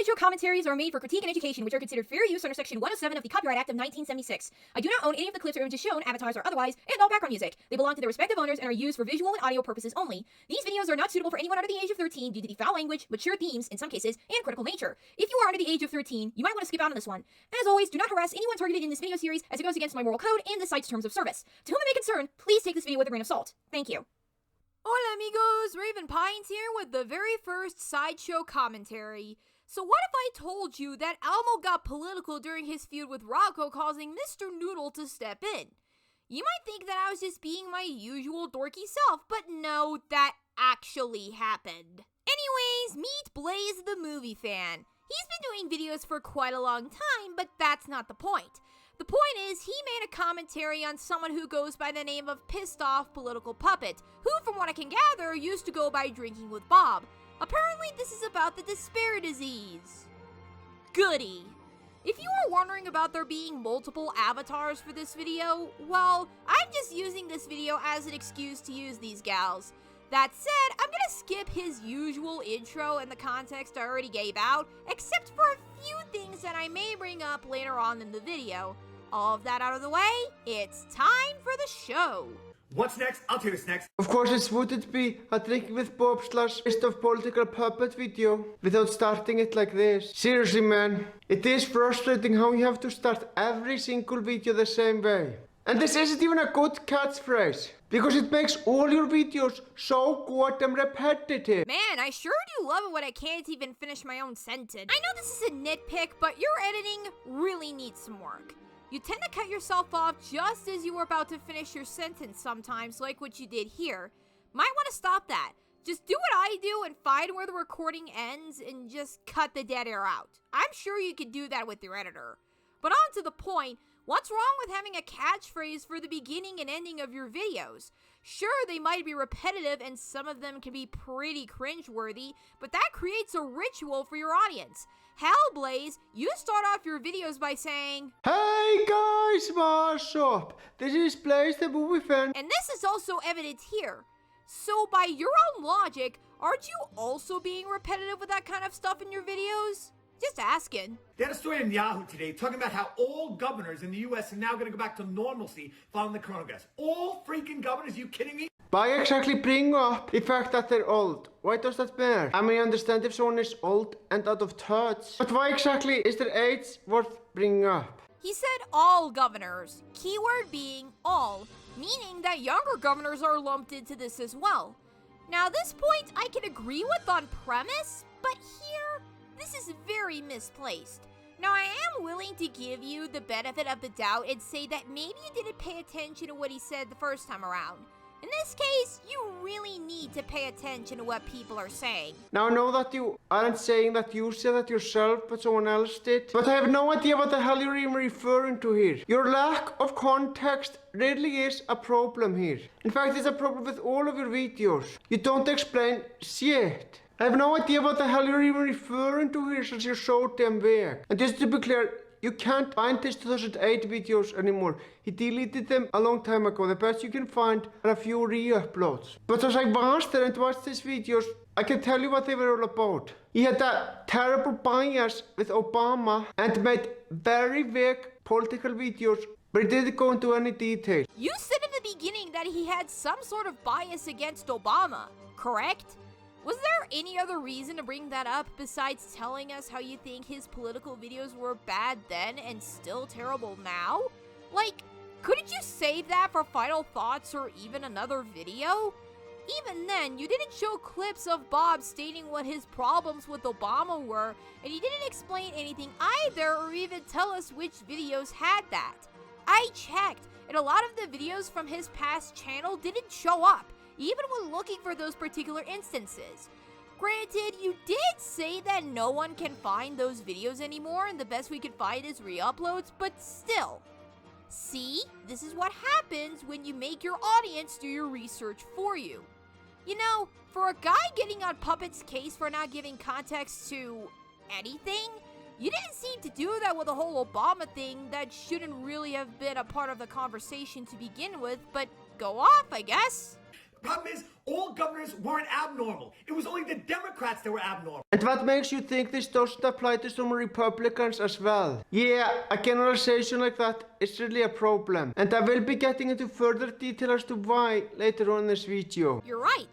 Sideshow commentaries are made for critique and education, which are considered fair use under Section 107 of the Copyright Act of 1976. I do not own any of the clips or images shown, avatars or otherwise, and all background music. They belong to their respective owners and are used for visual and audio purposes only. These videos are not suitable for anyone under the age of 13 due to the foul language, mature themes, in some cases, and critical nature. If you are under the age of 13, you might want to skip out on this one. As always, do not harass anyone targeted in this video series, as it goes against my moral code and the site's terms of service. To whom it may concern, please take this video with a grain of salt. Thank you. Hola amigos, Raven Pines here with the very first Sideshow commentary. So what if I told you that Elmo got political during his feud with Rocco, causing Mr. Noodle to step in? You might think that I was just being my usual dorky self, but no, that actually happened. Anyways, meet Blaze the movie fan. He's been doing videos for quite a long time, but that's not the point. The point is, he made a commentary on someone who goes by the name of Pissed Off Political Puppet, who, from what I can gather, used to go by Drinking with Bob. Apparently, this is about the despair disease. Goody! If you are wondering about there being multiple avatars for this video, well, I'm just using this video as an excuse to use these gals. That said, I'm gonna skip his usual intro and the context I already gave out, except for a few things that I may bring up later on in the video. All of that out of the way, it's time for the show. What's next? I'll tell you what's next. Of course, it wouldn't be a Drinking with Bob / List of Political Puppet video without starting it like this. Seriously, man, it is frustrating how you have to start every single video the same way. And this isn't even a good catchphrase, because it makes all your videos so goddamn repetitive. Man, I sure do love it when I can't even finish my own sentence. I know this is a nitpick, but your editing really needs some work. You tend to cut yourself off just as you were about to finish your sentence sometimes, like what you did here. Might want to stop that. Just do what I do and find where the recording ends and just cut the dead air out. I'm sure you could do that with your editor. But on to the point, what's wrong with having a catchphrase for the beginning and ending of your videos? Sure, they might be repetitive and some of them can be pretty cringeworthy, but that creates a ritual for your audience. Hell, Blaze, you start off your videos by saying, "Hey guys, what's up? This is Blaze the movie fan." And this is also evident here. So by your own logic, aren't you also being repetitive with that kind of stuff in your videos? Just asking. They had a story on Yahoo today talking about how all governors in the US are now going to go back to normalcy following the coronavirus. All freaking governors, you kidding me? Why exactly bring up the fact that they're old? Why does that matter? I may understand if someone is old and out of touch, but why exactly is their age worth bringing up? He said all governors, keyword being all, meaning that younger governors are lumped into this as well. Now this point I can agree with on premise, but here, this is very misplaced. Now I am willing to give you the benefit of the doubt and say that maybe you didn't pay attention to what he said the first time around. In this case, you really need to pay attention to what people are saying. Now I know that you aren't saying that you said that yourself, but someone else did. But I have no idea what the hell you're even referring to here. Your lack of context really is a problem here. In fact, it's a problem with all of your videos. You don't explain shit. I have no idea what the hell you're even referring to here since you're so damn vague. And just to be clear, you can't find his 2008 videos anymore. He deleted them a long time ago. The best you can find are a few re-uploads. But as I was there and watched his videos, I can tell you what they were all about. He had a terrible bias with Obama and made very vague political videos, but he didn't go into any detail. You said in the beginning that he had some sort of bias against Obama, correct? Was there any other reason to bring that up besides telling us how you think his political videos were bad then and still terrible now? Like, couldn't you save that for final thoughts or even another video? Even then, you didn't show clips of Bob stating what his problems with Obama were, and you didn't explain anything either or even tell us which videos had that. I checked, and a lot of the videos from his past channel didn't show up, even when looking for those particular instances. Granted, you did say that no one can find those videos anymore and the best we could find is re-uploads, but still. See, this is what happens when you make your audience do your research for you. You know, for a guy getting on Puppet's case for not giving context to anything, you didn't seem to do that with the whole Obama thing that shouldn't really have been a part of the conversation to begin with, but go off, I guess. Problem is, all governors weren't abnormal. It was only the Democrats that were abnormal. And what makes you think this doesn't apply to some Republicans as well? Yeah, a generalization like that is really a problem. And I will be getting into further detail as to why later on in this video. You're right.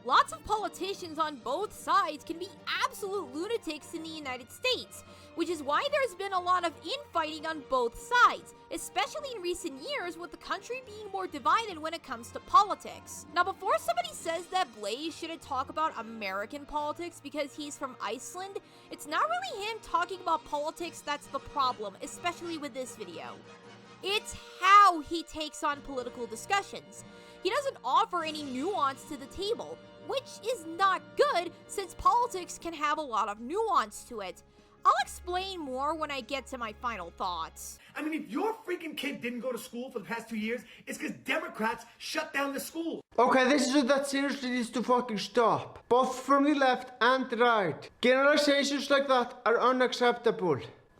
Lots of politicians on both sides can be absolute lunatics in the United States, which is why there's been a lot of infighting on both sides, especially in recent years with the country being more divided when it comes to politics. Now, before somebody says that Blaze shouldn't talk about American politics because he's from Iceland, it's not really him talking about politics that's the problem, especially with this video. It's how he takes on political discussions. He doesn't offer any nuance to the table, which is not good since politics can have a lot of nuance to it. I'll explain more when I get to my final thoughts. I mean, if your freaking kid didn't go to school for the past 2 years, it's because Democrats shut down the schools. Okay, this is what that seriously needs to fucking stop. Both from the left and right. Generalizations like that are unacceptable.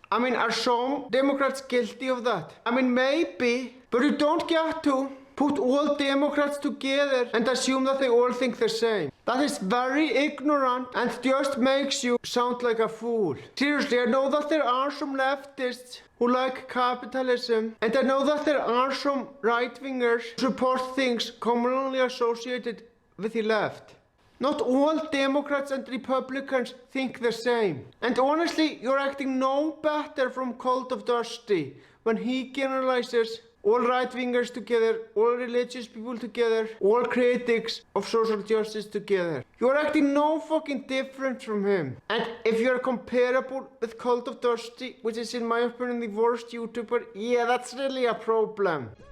I mean, are some Democrats guilty of that? I mean, maybe, but you don't get to put all Democrats together and assume that they all think the same. That is very ignorant and just makes you sound like a fool. Seriously, I know that there are some leftists who like capitalism, and I know that there are some right-wingers who support things commonly associated with the left. Not all Democrats and Republicans think the same. And honestly, you're acting no better from Cult of Dusty when he generalizes all right-wingers together, all religious people together, all critics of social justice together. You're acting no fucking different from him. And if you're comparable with Cult of Dusty, which is in my opinion the worst YouTuber, yeah, that's really a problem. Hi,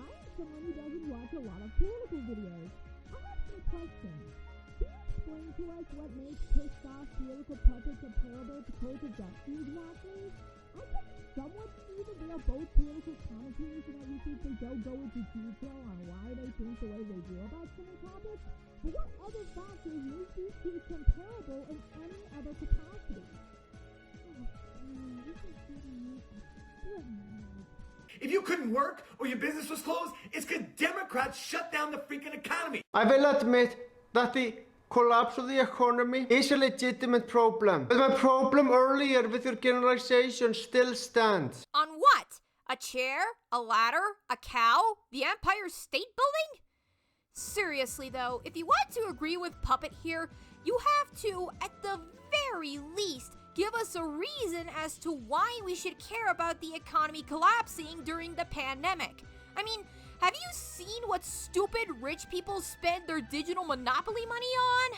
I'm someone who doesn't watch a lot of political videos. I have some questions. Can you explain to us what makes pissed off political puppets comparable to Cult of Dusty exactly? I can somewhat see that they are both political commentators and everything, so don't go into detail on why they think the way they do about certain topics, but what other factors make these two comparable in any other capacity? This is giving me a If you couldn't work or your business was closed, it's because Democrats shut down the freaking economy. I will admit that the collapse of the economy is a legitimate problem. But my problem earlier with your generalization still stands. On what? A chair? A ladder? A cow? The Empire State Building? Seriously though, if you want to agree with Puppet here, you have to, at the very least, give us a reason as to why we should care about the economy collapsing during the pandemic. I mean, have you seen what stupid rich people spend their digital monopoly money on?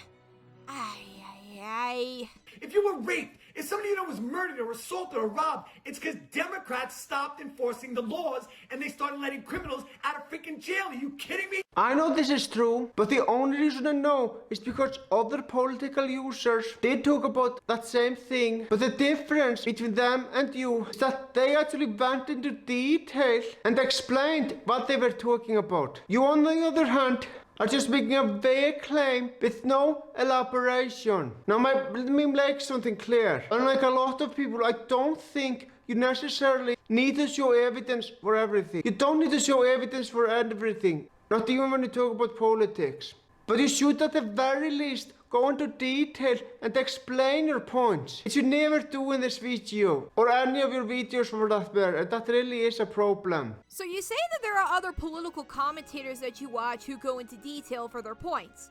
If you were raped, if somebody you know was murdered or assaulted or robbed, it's because Democrats stopped enforcing the laws and they started letting criminals out of freaking jail. Are you kidding me? I know this is true, but the only reason I know is because other political users did talk about that same thing. But the difference between them and you is that they actually went into detail and explained what they were talking about. You, on the other hand, are just making a vague claim with no elaboration. Now, let me make something clear. Unlike a lot of people, I don't think you necessarily need to show evidence for everything. You don't need to show evidence for everything, not even when you talk about politics. But you should at the very least go into detail and explain your points. Which you never do in this video, or any of your videos for that matter, and that really is a problem. So you say that there are other political commentators that you watch who go into detail for their points.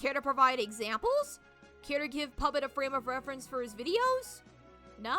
Care to provide examples? Care to give Puppet a frame of reference for his videos? No?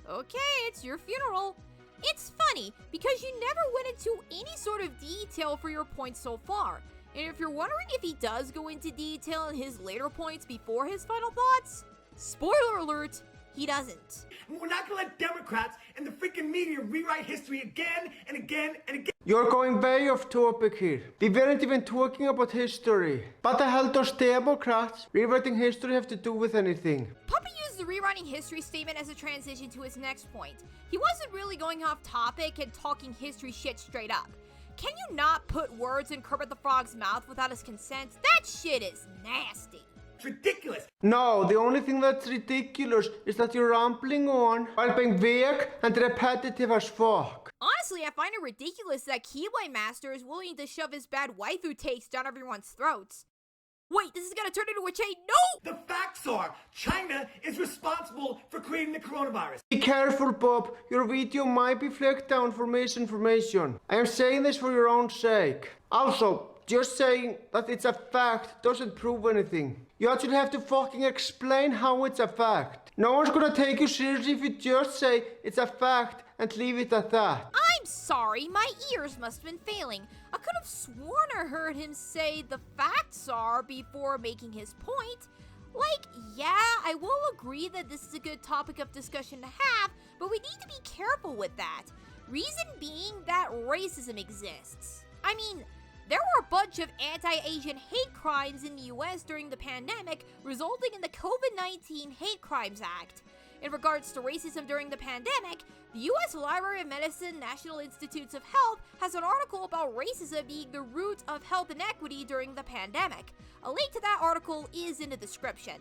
Okay, it's your funeral. It's funny, because you never went into any sort of detail for your points so far. And if you're wondering if he does go into detail in his later points before his final thoughts, spoiler alert, he doesn't. And we're not gonna let Democrats and the freaking media rewrite history again and again and again. You're going way off topic here. We weren't even talking about history. What the hell does Democrats rewriting history have to do with anything? Puppet used the rewriting history statement as a transition to his next point. He wasn't really going off topic and talking history shit straight up. Can you not put words in Kermit the Frog's mouth without his consent? That shit is nasty. It's ridiculous. No, the only thing that's ridiculous is that you're rambling on while being vague and repetitive as fuck. Honestly, Honestly, I find it ridiculous that Keyblade Master is willing to shove his bad waifu takes down everyone's throats. Wait, this is gonna turn into a chain? No! The facts are, China is responsible for creating the coronavirus. Be careful, Bob. Your video might be flagged down for misinformation. I am saying this for your own sake. Also, just saying that it's a fact doesn't prove anything. You actually have to fucking explain how it's a fact. No one's gonna take you seriously if you just say it's a fact and leave it at that. I'm sorry, my ears must have been failing. I could have sworn I heard him say the facts are before making his point. Like, yeah, I will agree that this is a good topic of discussion to have, but we need to be careful with that. Reason being that racism exists. I mean, there were a bunch of anti-Asian hate crimes in the US during the pandemic, resulting in the COVID-19 Hate Crimes Act. In regards to racism during the pandemic, the US Library of Medicine National Institutes of Health has an article about racism being the root of health inequity during the pandemic. A link to that article is in the description.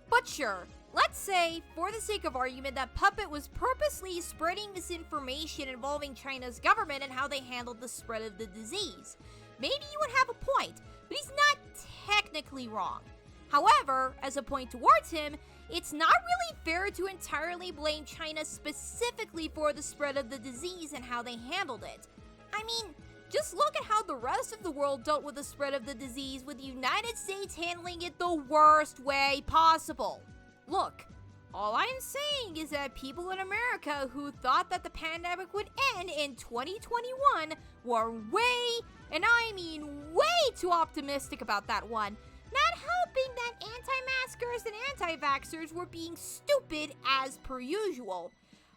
But sure, let's say, for the sake of argument, that Puppet was purposely spreading misinformation involving China's government and how they handled the spread of the disease. Maybe you would have a point, but he's not technically wrong. However, as a point towards him, it's not really fair to entirely blame China specifically for the spread of the disease and how they handled it. I mean, just look at how the rest of the world dealt with the spread of the disease, with the United States handling it the worst way possible. Look, all I'm saying is that people in America who thought that the pandemic would end in 2021 were way, and I mean way too optimistic about that one, not helping that anti-maskers and anti-vaxxers were being stupid as per usual.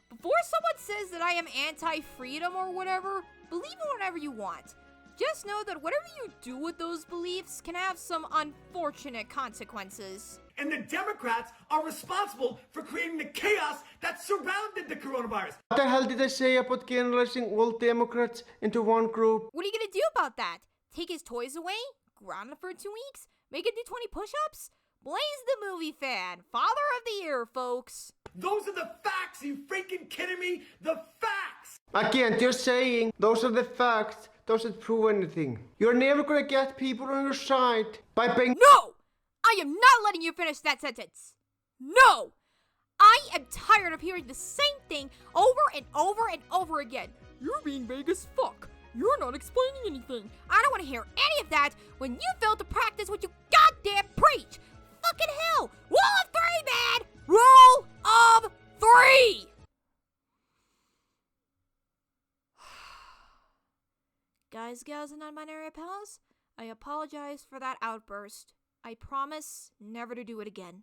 Before someone says that I am anti-freedom or whatever, believe it whenever you want. Just know that whatever you do with those beliefs can have some unfortunate consequences. And the Democrats are responsible for creating the chaos that surrounded the coronavirus. What the hell did I say about generalizing all Democrats into one group? What are you gonna do about that? Take his toys away? Ground him for 2 weeks? Make him do 20 push-ups? Blaze the movie fan, Father of the Year, folks. Those are the facts, you freaking kidding me? The facts! Again, just saying, those are the facts, doesn't prove anything. You're never gonna get people on your side by being— No! I am not letting you finish that sentence. No! I am tired of hearing the same thing over and over and over again. You're being vague as fuck. You're not explaining anything. I don't want to hear any of that when you fail to practice what you goddamn preach. Fucking hell! Rule of 3, man! Rule of 3! Guys, gals, and non-binary pals, I apologize for that outburst. I promise never to do it again.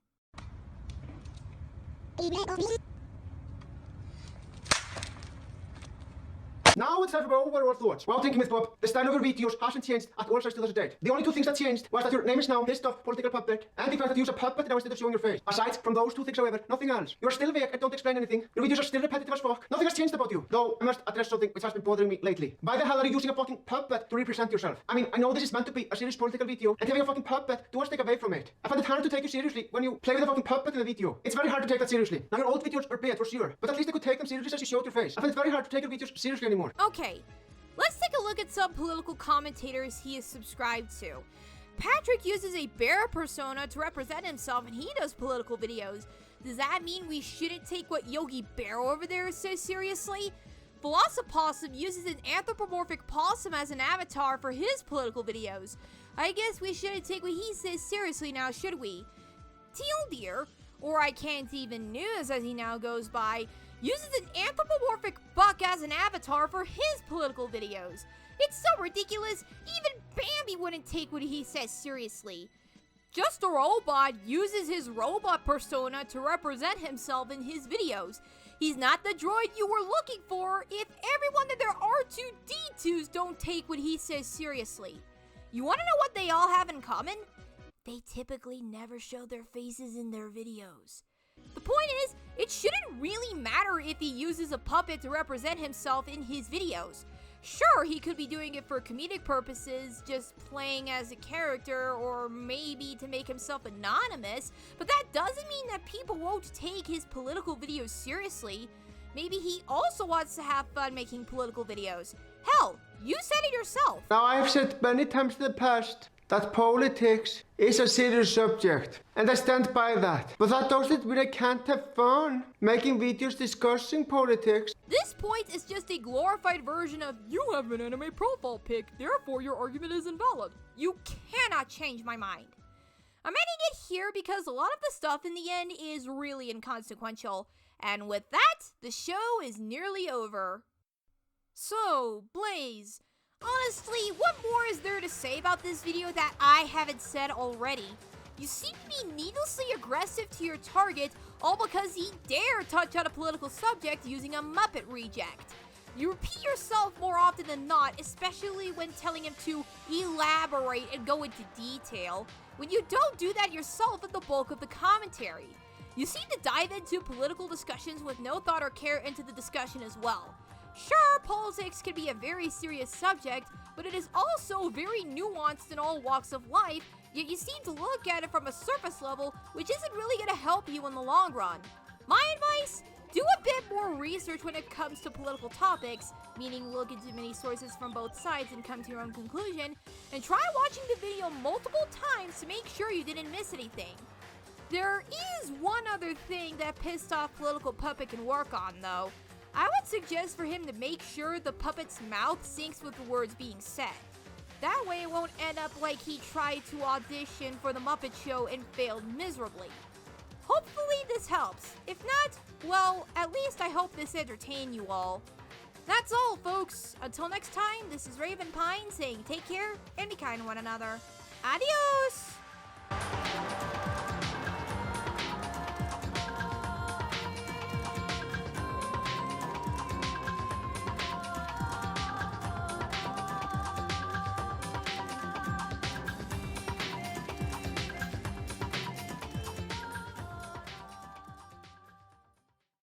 Now it's time for my overall thoughts. Well, thinking with Bob, the style of your videos hasn't changed at all since 2008. The only two things that changed was that your name is now Mr. Political Puppet, and the fact that you use a puppet now instead of showing your face. Aside from those two things, however, nothing else. You are still vague and don't explain anything. Your videos are still repetitive as fuck. Nothing has changed about you. Though, I must address something which has been bothering me lately. Why the hell are you using a fucking puppet to represent yourself? I mean, I know this is meant to be a serious political video, and having a fucking puppet does take away from it. I find it hard to take you seriously when you play with a fucking puppet in the video. It's very hard to take that seriously. Now, your old videos are bad, for sure, but at least I could take them seriously as you showed your face. I find it very hard to take your videos seriously anymore. Okay. Let's take a look at some political commentators he is subscribed to. Patrick uses a bear persona to represent himself and he does political videos. Does that mean we shouldn't take what Yogi Bear over there says seriously? Velocipossum uses an anthropomorphic possum as an avatar for his political videos. I guess we shouldn't take what he says seriously now, should we? Teal Deer, or I Can't Even News as he now goes by, uses an anthropomorphic buck as an avatar for his political videos. It's so ridiculous, even Bambi wouldn't take what he says seriously. Just a Robot uses his robot persona to represent himself in his videos. He's not the droid you were looking for if everyone in their R2-D2s don't take what he says seriously. You want to know what they all have in common? They typically never show their faces in their videos. The point is, it shouldn't really matter if he uses a puppet to represent himself in his videos. Sure, he could be doing it for comedic purposes, just playing as a character, or maybe to make himself anonymous, but that doesn't mean that people won't take his political videos seriously. Maybe he also wants to have fun making political videos. Hell, you said it yourself. Now, I have said many times in the past that politics is a serious subject, and I stand by that. But that doesn't mean I can't have fun making videos discussing politics. This point is just a glorified version of, you have an anime profile pic, therefore your argument is invalid. You cannot change my mind. I'm ending it here because a lot of the stuff in the end is really inconsequential. And with that, the show is nearly over. So, Blaze, honestly, what more is there to say about this video that I haven't said already? You seem to be needlessly aggressive to your target, all because he dared touch on a political subject using a Muppet reject. You repeat yourself more often than not, especially when telling him to elaborate and go into detail, when you don't do that yourself in the bulk of the commentary. You seem to dive into political discussions with no thought or care into the discussion as well. Sure, politics can be a very serious subject, but it is also very nuanced in all walks of life, yet you seem to look at it from a surface level, which isn't really going to help you in the long run. My advice? Do a bit more research when it comes to political topics, meaning look into many sources from both sides and come to your own conclusion, and try watching the video multiple times to make sure you didn't miss anything. There is one other thing that pissed off Political Puppet can work on, though. I would suggest for him to make sure the puppet's mouth syncs with the words being said. That way it won't end up like he tried to audition for the Muppet Show and failed miserably. Hopefully this helps. If not, well, at least I hope this entertained you all. That's all, folks. Until next time, this is Raven Pine saying take care and be kind to one another. Adios!